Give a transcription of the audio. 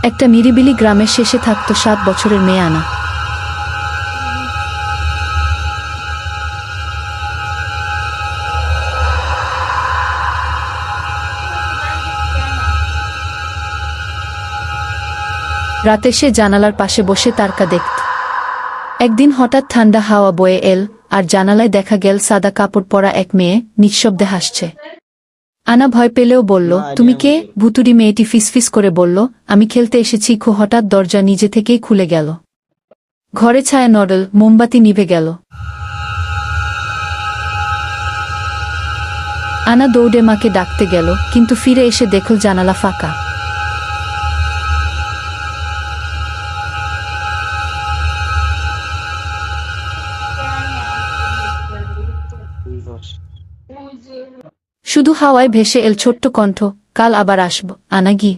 একটা নিরিবিলি গ্রামের শেষে থাকত 7 বছরের মেয়ে আনা। রাতে সে জানালার পাশে বসে তারকা দেখত। একদিন হঠাৎ ঠান্ডা হাওয়া বয়ে এল, আর জানালায় দেখা গেল সাদা কাপড় পরা এক মেয়ে নিঃশব্দে হাসছে। আনা ভয় পেলেও বলল, তুমি কে? ভুতুড়ি মেয়েটি ফিসফিস করে বলল, আমি খেলতে এসেছি। হঠাৎ দরজা নিজে থেকেই খুলে গেল। ঘরে ছায়া নড়ল, মোমবাতি নিভে গেল। আনা দৌড়ে মাকে ডাকতে গেল, কিন্তু ফিরে এসে দেখল জানালা ফাঁকা। শুধু হাওয়ায় ভেসে এল ছোট্ট কণ্ঠ, কাল আবার আসব, আনা গি।